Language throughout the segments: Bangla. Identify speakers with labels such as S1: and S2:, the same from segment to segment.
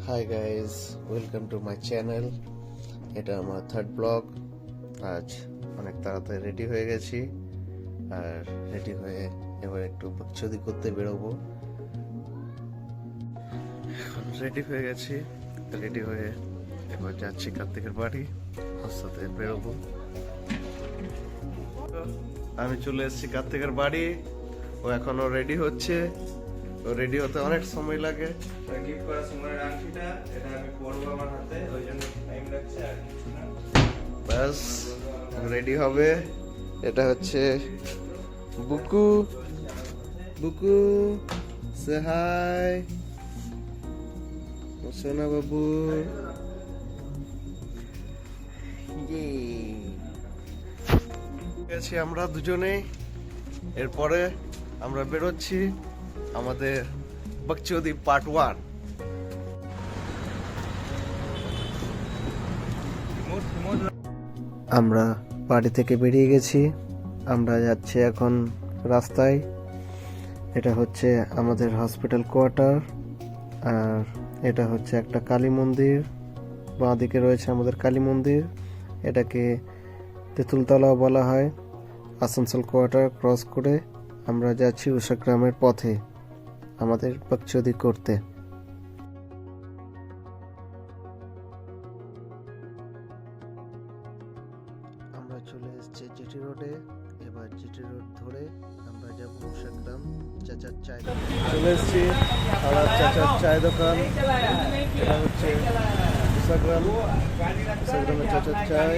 S1: Hi guys, welcome to my channel. এটা আমার থার্ড ব্লগ। আজ অনেক তাড়াতাড়ি রেডি হয়ে গেছি, আর রেডি হয়ে এবার একটু বকচোদি করতে বেরোবো। এখন রেডি হয়ে গেছি, রেডি হয়ে এবার যাচ্ছি কার্তিকের বাড়ি, ওর সাথে বেরোবো। আমি চলে এসেছি কার্তিকের বাড়ি, ও এখনো রেডি হচ্ছে। ও রেডি হতে অনেক সময় লাগে।
S2: গিফট করা সোনার আংটিটা এটা আমি পরবো আমার হাতে, ওই জন্য টাইম লাগছে আর কিছু না।
S1: ব্যাস রেডি হবে। এটা হচ্ছে বুকু। বুকু সে হাই, সোনা বাবু। গেছি আমরা দুজনেই। এরপরে আমরা বেরোচ্ছি আমাদের বকচোদি পার্ট 1। আমরা বাড়ি থেকে বেরিয়ে গেছি, আমরা যাচ্ছি এখন রাস্তায়। এটা হচ্ছে আমাদের হসপিটাল কোয়ার্টার, আর এটা হচ্ছে একটা কালী মন্দির। বাঁ দিকে রয়েছে আমাদের কালী মন্দির, এটাকে তেঁতুলতলাও বলা হয়। আসানসোল কোয়ার্টার ক্রস করে আমরা যাচ্ছি উষাগ্রামের পথে আমাদের বকচোদি করতে। আমরা চলে এসেছি জিটি রোডে। এবার জিটি রোড ধরে আমরা যাব উষাগ্রাম চাচার চায় দোকান। চলে এসেছি আমার চাচার চায় দোকান। এটা হচ্ছে উষাগ্রামের চাচার চায়।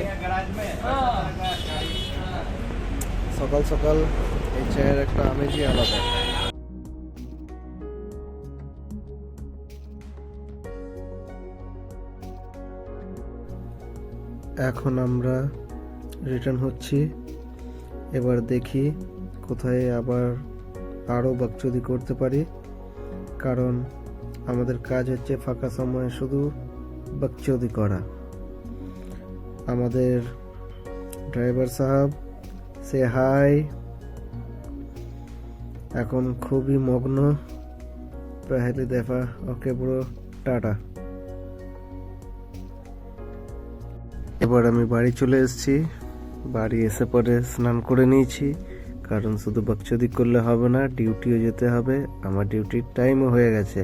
S1: সকাল সকাল এই চায়ের একটা আমেজই আলাদা। এখন আমরা রিটার্ন হচ্ছি। এবার দেখি কোথায় আবার আরও বকচোদি করতে পারি, কারণ আমাদের কাজ হচ্ছে ফাঁকা সময়ে শুধু বকচোদি করা। আমাদের ড্রাইভার সাহেব সে হাই, এখন খুবই মগ্ন। পেহেলি দেখা, ওকে ব্রো, টাটা। এবার আমি বাড়ি চলে এসেছি। বাড়ি এসে পরে স্নান করে নিয়েছি, কারণ শুধু বকচোদি করলে হবে না, ডিউটিও যেতে হবে। আমার ডিউটির টাইমও হয়ে গেছে,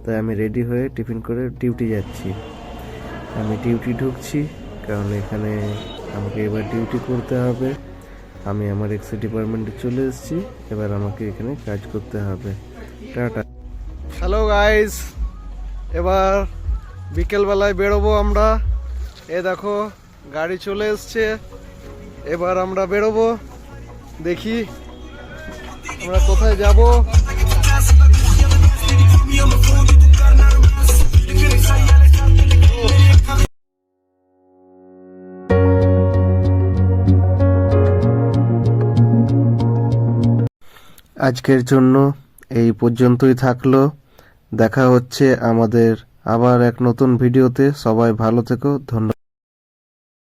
S1: তাই আমি রেডি হয়ে টিফিন করে ডিউটি যাচ্ছি। আমি ডিউটি ঢুকছি, কারণ এখানে আমাকে এবার ডিউটি করতে হবে। আমি আমার এক্সি ডিপার্টমেন্টে চলে এসেছি, এবার আমাকে এখানে কাজ করতে হবে। টাটা। হ্যালো গাইস, এবার বিকেলবেলায় বেরোবো আমরা। এ দেখো গাড়ি চলে এসছে, এবার আমরা বেরোবো। দেখি আমরা কোথায় যাব। আজকের জন্য এই পর্যন্তই থাকলো। দেখা হচ্ছে আমাদের আবার এক নতুন ভিডিওতে। সবাই ভালো থেকো, ধন্যবাদ।